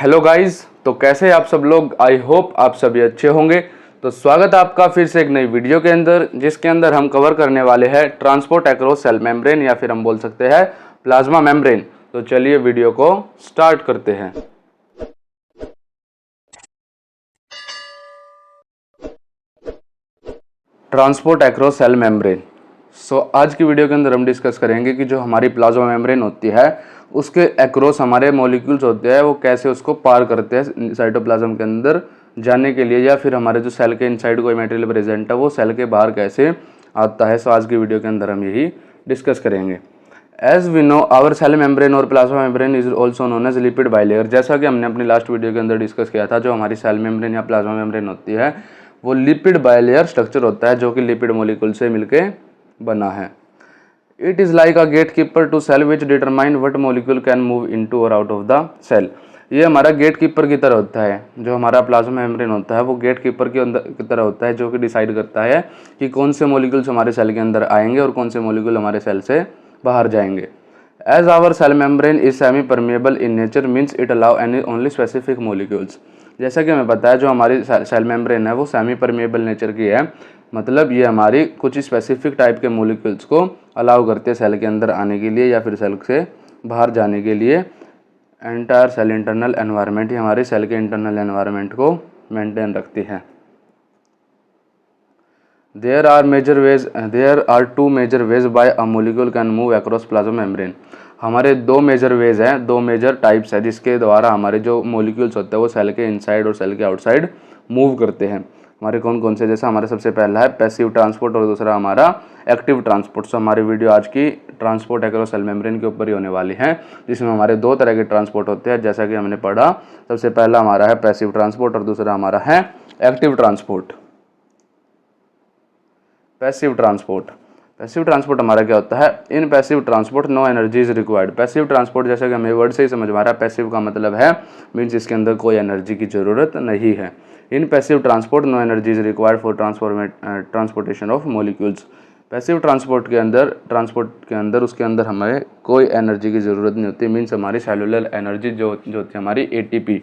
Hello guys, तो कैसे हैं आप सब लोग। आई होप आप सभी अच्छे होंगे। तो स्वागत है आपका फिर से एक नई वीडियो के अंदर, जिसके अंदर हम कवर करने वाले हैं ट्रांसपोर्ट एक्रॉस सेल मेम्ब्रेन, या फिर हम बोल सकते हैं प्लाज्मा मेम्ब्रेन। तो चलिए वीडियो को स्टार्ट करते हैं। Transport across cell membrane. आज की वीडियो के अंदर हम डिस्कस करेंगे कि जो हमारी प्लाज्मा मेम्ब्रेन होती है उसके एक्रॉस हमारे मॉलिक्यूल्स होते हैं वो कैसे उसको पार करते हैं साइटोप्लाज्म के अंदर जाने के लिए, या फिर हमारे जो सेल के इनसाइड कोई मटेरियल प्रेजेंट है वो सेल के बाहर कैसे आता है। आज की वीडियो के अंदर हम यही डिस्कस करेंगे। As we know our cell membrane और plasma membrane is also known as lipid bilayer. जैसा कि हमने अपनी लास्ट वीडियो के अंदर डिस्कस किया था, जो हमारी सेल मेम्ब्रेन या प्लाज्मा मेम्ब्रेन होती है वो लिपिड बाइलेयर स्ट्रक्चर होता है, जो कि लिपिड मॉलिक्यूल से मिलके बना है। It is like a gate keeper to cell which determine what molecule can move into और आउट ऑफ द सेल। ये हमारा गेट कीपर की तरह होता है। जो हमारा प्लाज्मा मेम्ब्रेन होता है वो गेट कीपर के अंदर की तरह होता है, जो कि डिसाइड करता है कि कौन से मॉलिक्यूल्स हमारे सेल के अंदर आएंगे और कौन से मॉलिक्यूल हमारे सेल से बाहर जाएंगे। As our cell membrane is semi permeable in nature means it allow any only specific molecules. जैसा कि हमें पता है जो हमारी सेल मेम्ब्रेन है वो सेमी परमेबल नेचर की है, मतलब ये हमारी कुछ स्पेसिफिक टाइप के मॉलिक्यूल्स को अलाउ करते हैं सेल के अंदर आने के लिए या फिर सेल से बाहर जाने के लिए। एंटायर सेल इंटरनल एनवायरनमेंट, ये हमारे सेल के इंटरनल एनवायरनमेंट को मेंटेन रखती है। There are two major ways by a molecule can move across plasma membrane। हमारे दो मेजर वेज हैं, दो मेजर टाइप्स है जिसके द्वारा हमारे जो मॉलिक्यूल्स होते हैं वो सेल के इनसाइड और सेल के आउटसाइड मूव करते हैं। हमारे कौन कौन से, जैसा हमारा सबसे पहला है पैसिव ट्रांसपोर्ट और दूसरा हमारा एक्टिव ट्रांसपोर्ट। सो हमारी वीडियो आज की ट्रांसपोर्ट एक्रॉस सेल मेम्ब्रेन के ऊपर ही होने वाली है, जिसमें हमारे दो तरह के ट्रांसपोर्ट होते हैं। जैसा कि हमने पढ़ा, सबसे पहला हमारा है पैसिव ट्रांसपोर्ट और दूसरा हमारा है एक्टिव ट्रांसपोर्ट। पैसिव ट्रांसपोर्ट हमारा क्या होता है। In passive transport no energy is required. Passive transport जैसा कि हमें वर्ड से ही समझ में आ रहा है, पैसिव का मतलब है मीन्स इसके अंदर कोई एनर्जी की ज़रूरत नहीं है। In passive transport no energy is required for transportation of molecules. Passive transport के अंदर उसके अंदर हमें कोई एनर्जी की ज़रूरत नहीं होती, मीन्स हमारी सेलुलर एनर्जी जो होती है हमारी एटीपी।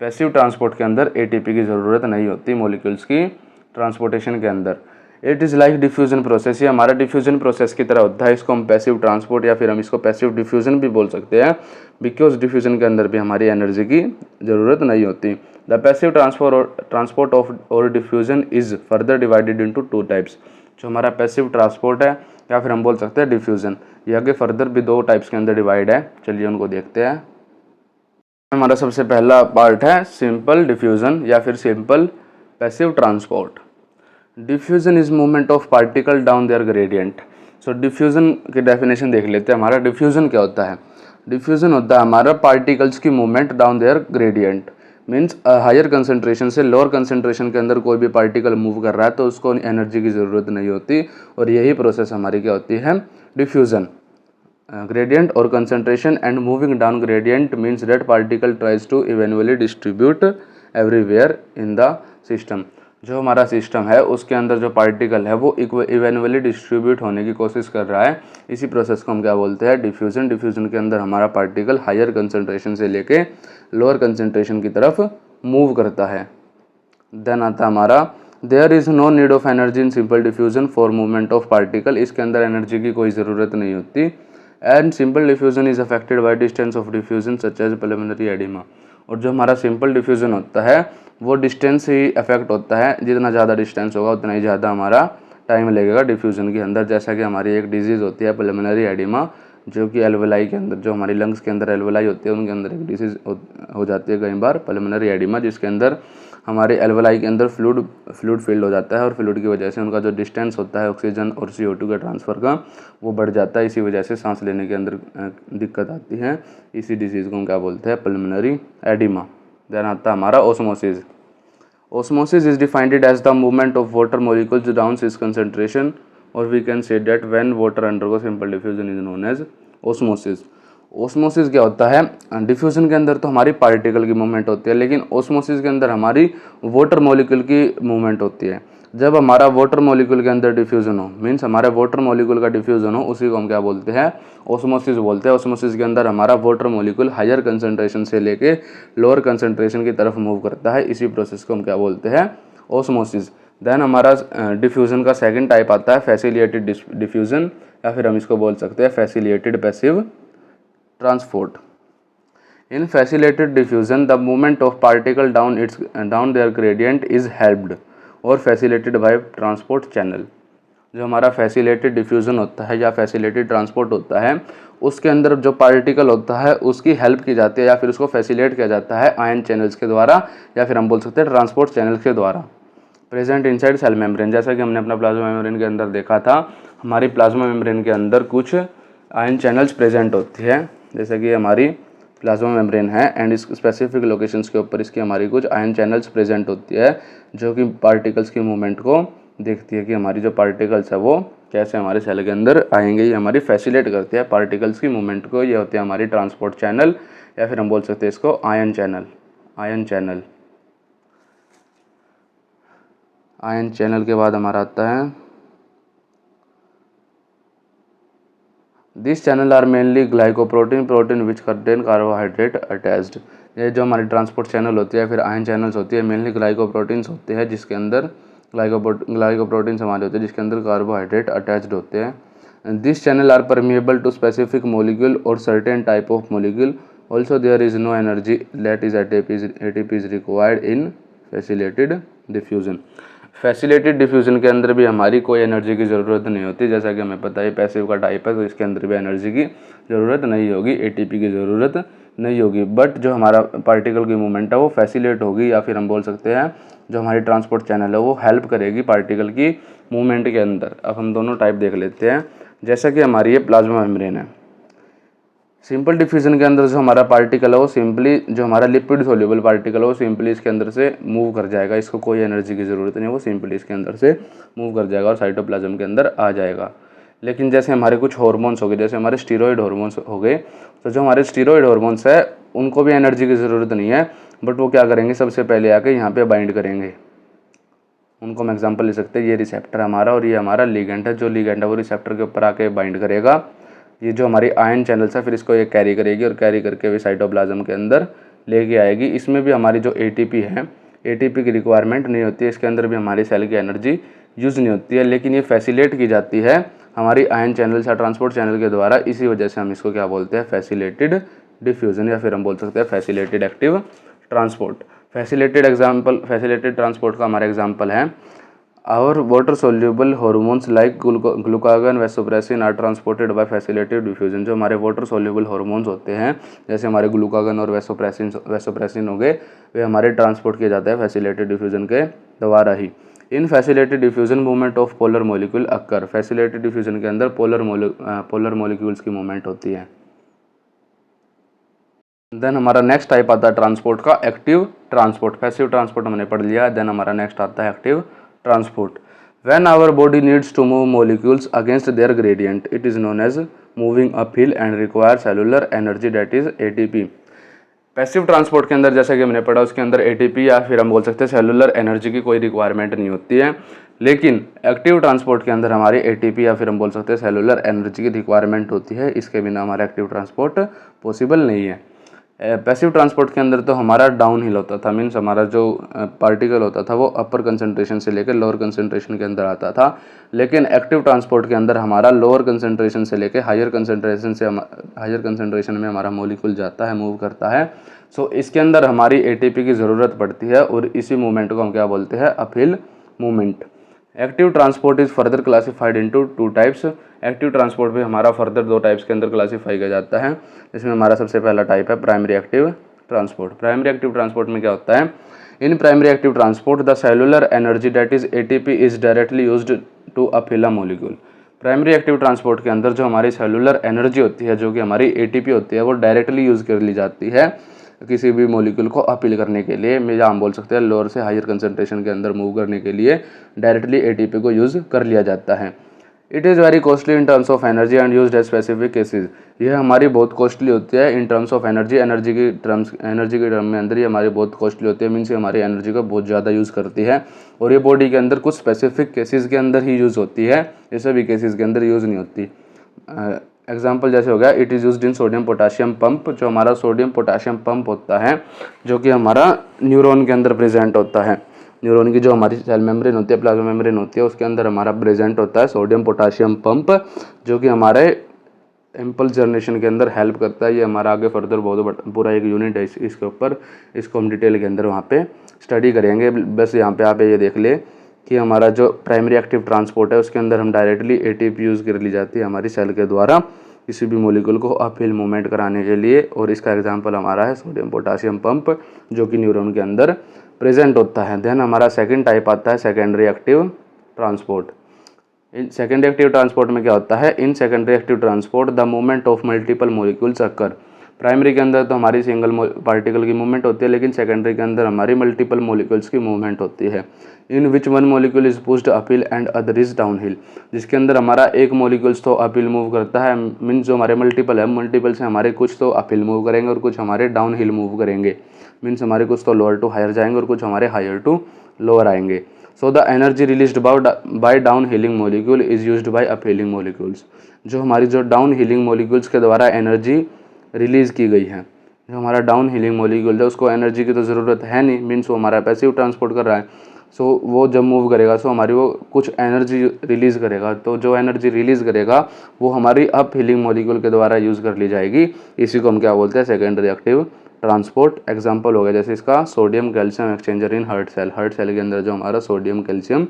पैसिव ट्रांसपोर्ट के अंदर एटीपी की ज़रूरत नहीं होती मॉलिक्यूल्स की ट्रांसपोर्टेशन के अंदर। It is like diffusion process, ये हमारा डिफ्यूजन प्रोसेस की तरह होता है। इसको हम पैसिव ट्रांसपोर्ट या फिर हम इसको पैसिव डिफ्यूजन भी बोल सकते हैं, बिकॉज डिफ्यूजन के अंदर भी हमारी एनर्जी की ज़रूरत नहीं होती। द पैसिव ट्रांसपोर्ट ऑफ और diffusion is further divided into two types. जो हमारा पैसिव ट्रांसपोर्ट है या फिर हम बोल सकते हैं डिफ्यूजन, ये आगे फर्दर भी दो टाइप्स के अंदर डिवाइड है। चलिए उनको देखते हैं। हमारा सबसे पहला पार्ट है सिंपल डिफ्यूजन या फिर simple passive transport. Diffusion is movement of particle down their gradient. So diffusion की डेफिनेशन देख लेते हैं। हमारा डिफ्यूजन क्या होता है। डिफ्यूजन होता है हमारा पार्टिकल्स की movement down their gradient, means higher concentration से लोअर कंसंट्रेशन के अंदर कोई भी पार्टिकल मूव कर रहा है तो उसको एनर्जी की ज़रूरत नहीं होती, और यही प्रोसेस हमारी क्या होती है, डिफ्यूजन। ग्रेडियंट और concentration and moving down gradient means that particle tries to eventually distribute everywhere in the system. जो हमारा सिस्टम है उसके अंदर जो पार्टिकल है वो इवेन्युअली डिस्ट्रीब्यूट होने की कोशिश कर रहा है। इसी प्रोसेस को हम क्या बोलते हैं, डिफ्यूजन। डिफ्यूजन के अंदर हमारा पार्टिकल हायर कंसंट्रेशन से लेके लोअर कंसंट्रेशन की तरफ मूव करता है। देन आता हमारा there is no need of energy in simple diffusion for movement of particle. इसके अंदर एनर्जी की कोई ज़रूरत नहीं होती। And simple diffusion is affected by distance of diffusion such as pulmonary oedema. और जो हमारा सिंपल डिफ्यूजन होता है वो डिस्टेंस ही अफेक्ट होता है। जितना ज़्यादा डिस्टेंस होगा उतना ही ज़्यादा हमारा टाइम लगेगा डिफ्यूजन के अंदर। जैसा कि हमारी एक डिजीज़ होती है पल्मोनरी एडिमा, जो कि एल्वेलाई के अंदर, जो हमारी लंग्स के अंदर एल्वेलाई होती है उनके अंदर एक डिजीज़ हो जाती है कई बार, पल्मोनरी एडिमा, जिसके अंदर हमारे एल्वेलाई के अंदर फ्लूइड फील्ड हो जाता है और फ्लूइड की वजह से उनका जो डिस्टेंस होता है ऑक्सीजन और CO2 के ट्रांसफ़र का वो बढ़ जाता है। इसी वजह से सांस लेने के अंदर दिक्कत आती है। इसी डिजीज़ को हम क्या बोलते हैं, पल्मोनरी एडिमा। देन आता है हमारा osmosis. Osmosis is defined as the movement of water molecules down its concentration, or we can say that when water undergoes simple diffusion is known as osmosis। Osmosis क्या होता है, diffusion के अंदर तो हमारी पार्टिकल की मूवमेंट होती है, लेकिन ओस्मोसिस के अंदर हमारी वाटर मॉलिक्यूल की मूवमेंट होती है। जब हमारा वाटर मॉलिक्यूल के अंदर डिफ्यूज़न हो, मीन्स हमारे वाटर मॉलिक्यूल का डिफ्यूज़न हो, उसी को हम क्या बोलते हैं, ऑस्मोसिस बोलते हैं। ऑस्मोसिस के अंदर हमारा वाटर मॉलिक्यूल हायर कंसंट्रेशन से लेके लोअर कंसंट्रेशन की तरफ मूव करता है, इसी प्रोसेस को हम क्या बोलते हैं, ऑस्मोसिस। देन हमारा डिफ्यूज़न का सेकंड टाइप आता है फैसिलिटेटेड डिफ्यूज़न, या फिर हम इसको बोल सकते हैं facilitated passive transport. In facilitated diffusion, the movement of particle down their gradient is helped और facilitated by transport channel। जो हमारा फैसिलेटेड डिफ्यूज़न होता है या फैसिलेटेड ट्रांसपोर्ट होता है, उसके अंदर जो पार्टिकल होता है उसकी हेल्प की जाती है या फिर उसको फैसिलेट किया जाता है आयन चैनल्स के द्वारा, या फिर हम बोल सकते हैं ट्रांसपोर्ट चैनल के द्वारा। प्रेजेंट इनसाइड सेल मेम्ब्रेन, जैसा कि हमने अपना प्लाज्मा मेम्ब्रेन के अंदर देखा था, हमारी प्लाज्मा मेम्ब्रेन के अंदर कुछ आयन चैनल्स प्रेजेंट होती है, जैसे कि हमारी प्लाज्मा मेम्ब्रेन है एंड इस स्पेसिफिक लोकेशंस के ऊपर इसकी हमारी कुछ आयन चैनल्स प्रेजेंट होती है, जो कि पार्टिकल्स की मूवमेंट को देखती है कि हमारी जो पार्टिकल्स है वो कैसे हमारे सेल के अंदर आएंगे। ये हमारी फैसिलेट करती है पार्टिकल्स की मूवमेंट को। ये होती है हमारी ट्रांसपोर्ट चैनल, या फिर हम बोल सकते हैं इसको ion channel. Ion channel ion channel के बाद हमारा आता है this channel are mainly protein which contain carbohydrate attached. ये जो हमारी ट्रांसपोर्ट चैनल होती है, फिर आयन चैनल्स होती है, मेनली ग्लाइकोप्रोटीन्स होते हैं, जिसके अंदर ग्लाइकोप्रोटीन्स हमारे होते हैं जिसके अंदर कार्बोहाइड्रेट अटैच्ड होते हैं। This channel are permeable to specific molecule और certain type of molecule. Also there is no energy that is ATP is required in facilitated diffusion. Facilitated diffusion के अंदर भी हमारी कोई एनर्जी की ज़रूरत नहीं होती, जैसा कि हमें पता है पैसिव का टाइप है, तो इसके अंदर भी एनर्जी की ज़रूरत नहीं होगी, एटीपी की ज़रूरत नहीं होगी। बट जो हमारा पार्टिकल की मूवमेंट है वो फैसिलेट होगी, या फिर हम बोल सकते हैं जो हमारी ट्रांसपोर्ट चैनल है वो हेल्प करेगी पार्टिकल की मूवमेंट के अंदर। अब हम दोनों टाइप देख लेते हैं। जैसा कि हमारी ये प्लाज्मा मेम्ब्रेन है, सिंपल डिफ्यूजन के अंदर जो हमारा पार्टिकल है वो सिंपली, जो हमारा लिपिड सोल्यूबल पार्टिकल है वो सिंपली इसके अंदर से मूव कर जाएगा, इसको कोई एनर्जी की ज़रूरत नहीं है, वो सिंपली इसके अंदर से मूव कर जाएगा और साइटोप्लाज्म के अंदर आ जाएगा। लेकिन जैसे हमारे कुछ हार्मोन्स हो गए, जैसे हमारे स्टीरॉयड हार्मोन्स हो गए, तो जो हमारे स्टीरॉयड हार्मोन्स है उनको भी एनर्जी की ज़रूरत नहीं है, बट वो क्या करेंगे, सबसे पहले आके यहाँ पे बाइंड करेंगे। उनको हम एग्जांपल ले सकते हैं, ये रिसेप्टर हमारा और ये हमारा लिगेंड है, जो लिगेंड है वो रिसेप्टर के ऊपर आके बाइंड करेगा। ये जो हमारी आयन चैनल्स है फिर इसको ये कैरी करेगी और कैरी करके भी साइटोप्लाज्म के अंदर लेके आएगी। इसमें भी हमारी जो एटीपी है, एटीपी की रिक्वायरमेंट नहीं होती है, इसके अंदर भी हमारी सेल की एनर्जी यूज़ नहीं होती है, लेकिन ये फैसिलेट की जाती है हमारी आयन चैनल्स या ट्रांसपोर्ट चैनल के द्वारा। इसी वजह से हम इसको क्या बोलते हैं, फैसिलेटेड डिफ्यूजन, या फिर हम बोल सकते हैं facilitated active transport. Facilitated transport का हमारा एग्जाम्पल है Our water soluble hormones like glucagon, vasopressin are transported by facilitated diffusion। जो हमारे वाटर सोल्यूबल हार्मोन्स होते हैं, जैसे हमारे ग्लूकागन और वेसोप्रेसिन हो गए, वे हमारे ट्रांसपोर्ट किए जाते हैं फैसिलिटेटेड डिफ्यूजन के द्वारा ही। In facilitated diffusion movement of polar molecule occur. Facilitated diffusion के अंदर पोलर मॉलिक्यूल्स की मूवमेंट होती है। देन हमारा नेक्स्ट टाइप आता है ट्रांसपोर्ट का, एक्टिव ट्रांसपोर्ट। पैसिव ट्रांसपोर्ट हमने पढ़ लिया। देन हमारा नेक्स्ट आता है active transport. When our body needs to move molecules against their gradient, it is known as moving uphill and requires cellular energy that is ATP। Passive transport के अंदर जैसा कि हमने पढ़ा उसके अंदर एटीपी या फिर हम बोल सकते हैं सेलुलर एनर्जी की कोई रिक्वायरमेंट नहीं होती है, लेकिन एक्टिव ट्रांसपोर्ट के अंदर हमारी एटीपी या फिर हम बोल सकते हैं सेलुलर एनर्जी की रिक्वायरमेंट होती है। इसके बिना हमारा एक्टिव ट्रांसपोर्ट पॉसिबल नहीं है। पैसिव ट्रांसपोर्ट के अंदर तो हमारा डाउन हिल होता था, मीन्स हमारा जो पार्टिकल होता था वो अपर कंसंट्रेशन से लेकर लोअर कंसंट्रेशन के अंदर आता था, लेकिन एक्टिव ट्रांसपोर्ट के अंदर हमारा लोअर कंसंट्रेशन से लेकर हायर कंसंट्रेशन में हमारा मॉलिक्यूल जाता है, मूव करता है। सो इसके अंदर हमारी एटीपी की ज़रूरत पड़ती है और इसी मूवमेंट को हम क्या बोलते हैं, uphill movement. Active transport is further classified into 2 types. Active transport भी हमारा फर्दर 2 टाइप्स के अंदर क्लासीफाई किया जाता है। इसमें हमारा सबसे पहला टाइप है primary active transport. Primary active transport में क्या होता है, in primary active transport the cellular energy that is ATP is directly used to uphill a molecule. Primary active transport के अंदर जो हमारी सेलुलर एनर्जी होती है, जो कि हमारी एटीपी होती है, वो डायरेक्टली यूज़ कर ली जाती है किसी भी मॉलिक्यूल को अपील करने के लिए, या हम बोल सकते हैं लोअर से हायर कंसंट्रेशन के अंदर मूव करने के लिए डायरेक्टली एटीपी को यूज़ कर लिया जाता है। It is very costly in terms of energy and used as specific cases. यह हमारी बहुत कॉस्टली होती है in terms of energy, energy के टर्म में अंदर ये हमारी बहुत कॉस्टली होती है, मीन्स हमारी एनर्जी को बहुत ज़्यादा यूज़ करती है और ये बॉडी के अंदर कुछ स्पेसिफिक केसेस के अंदर ही यूज़ होती है, ये सभी केसेस के अंदर यूज़ नहीं होती। एग्जाम्पल जैसे हो गया, it is used in sodium potassium pump, जो हमारा सोडियम पोटाशियम पंप होता है जो कि हमारा न्यूरॉन के अंदर प्रेजेंट होता है। न्यूरॉन की जो हमारी सेल मेम्ब्रेन होती है, प्लाज्मा मेम्ब्रेन होती है, उसके अंदर हमारा प्रेजेंट होता है सोडियम पोटाशियम पंप, जो कि हमारे इम्पल्स जनरेशन के अंदर हेल्प करता है। ये हमारा आगे फर्दर बहुत पूरा एक यूनिट है इसके ऊपर, इसको हम डिटेल के अंदर वहाँ पे स्टडी करेंगे। बस यहाँ पे आप ये देख ले कि हमारा जो प्राइमरी एक्टिव ट्रांसपोर्ट है उसके अंदर हम डायरेक्टली एटीपी यूज़ कर ली जाती है हमारी सेल के द्वारा किसी भी मॉलिक्यूल को अपहिल मूवमेंट कराने के लिए, और इसका एग्जांपल हमारा है सोडियम पोटाशियम पंप जो कि न्यूरॉन के अंदर प्रेजेंट होता है। देन हमारा सेकंड टाइप आता है secondary active transport. In secondary active transport में क्या होता है, in secondary active transport the movement of multiple molecules occur. Primary के अंदर तो हमारी सिंगल पार्टिकल की मूवमेंट होती है, लेकिन सेकेंडरी के अंदर हमारी मल्टीपल मॉलिक्यूल्स की मूवमेंट होती है। In which one molecule is pushed uphill and other is downhill, जिसके अंदर हमारा एक मॉलिक्यूल्स तो अपहिल मूव करता है, मीन्स जो हमारे मल्टीपल है, मल्टीपल से हमारे कुछ तो अपहिल मूव करेंगे और कुछ हमारे डाउन हिल मूव करेंगे, मीन्स हमारे कुछ तो लोअर टू हायर जाएंगे और कुछ हमारे हायर टू लोअर आएंगे। So the energy released by down hilling molecule is used by uphilling molecules. जो हमारी जो डाउन हीलिंग मॉलिक्यूल्स के द्वारा एनर्जी रिलीज़ की गई है, जो हमारा डाउन हीलिंग मॉलिक्यूल है उसको एनर्जी की तो ज़रूरत है नहीं, मीन्स वो हमारा पैसिव ट्रांसपोर्ट कर रहा है। सो वो जब मूव करेगा सो हमारी वो कुछ एनर्जी रिलीज़ करेगा, तो जो एनर्जी रिलीज़ करेगा वो हमारी अप हीलिंग मॉलिक्यूल के द्वारा यूज़ कर ली जाएगी। इसी को हम क्या बोलते हैं, सेकेंडरी एक्टिव ट्रांसपोर्ट। एग्जांपल हो गया जैसे इसका sodium calcium exchanger in heart cell. Heart cell के अंदर जो हमारा सोडियम कैल्शियम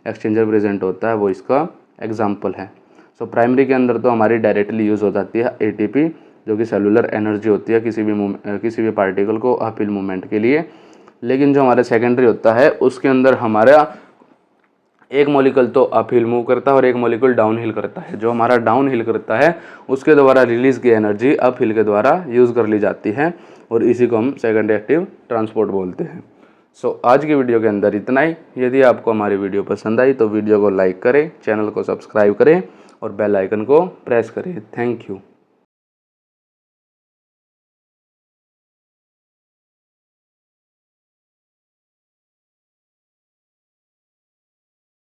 एक्सचेंजर प्रेजेंट होता है वो इसका एग्जांपल है। सो प्राइमरी के अंदर तो हमारी डायरेक्टली यूज़ हो जाती है एटीपी, जो कि सेलुलर एनर्जी होती है किसी भी पार्टिकल को अपहिल मूवमेंट के लिए। लेकिन जो हमारे सेकेंडरी होता है उसके अंदर हमारा एक मॉलिक्यूल तो अपहिल मूव करता है और एक मॉलिक्यूल डाउन हिल करता है। जो हमारा डाउन हिल करता है उसके द्वारा रिलीज़ की एनर्जी अपहिल के द्वारा यूज़ कर ली जाती है और इसी को हम सेकेंडरी एक्टिव ट्रांसपोर्ट बोलते हैं। सो आज की वीडियो के अंदर इतना ही। यदि आपको हमारी वीडियो पसंद आई तो वीडियो को लाइक करें, चैनल को सब्सक्राइब करें और बेल आइकन को प्रेस करें। Thank you.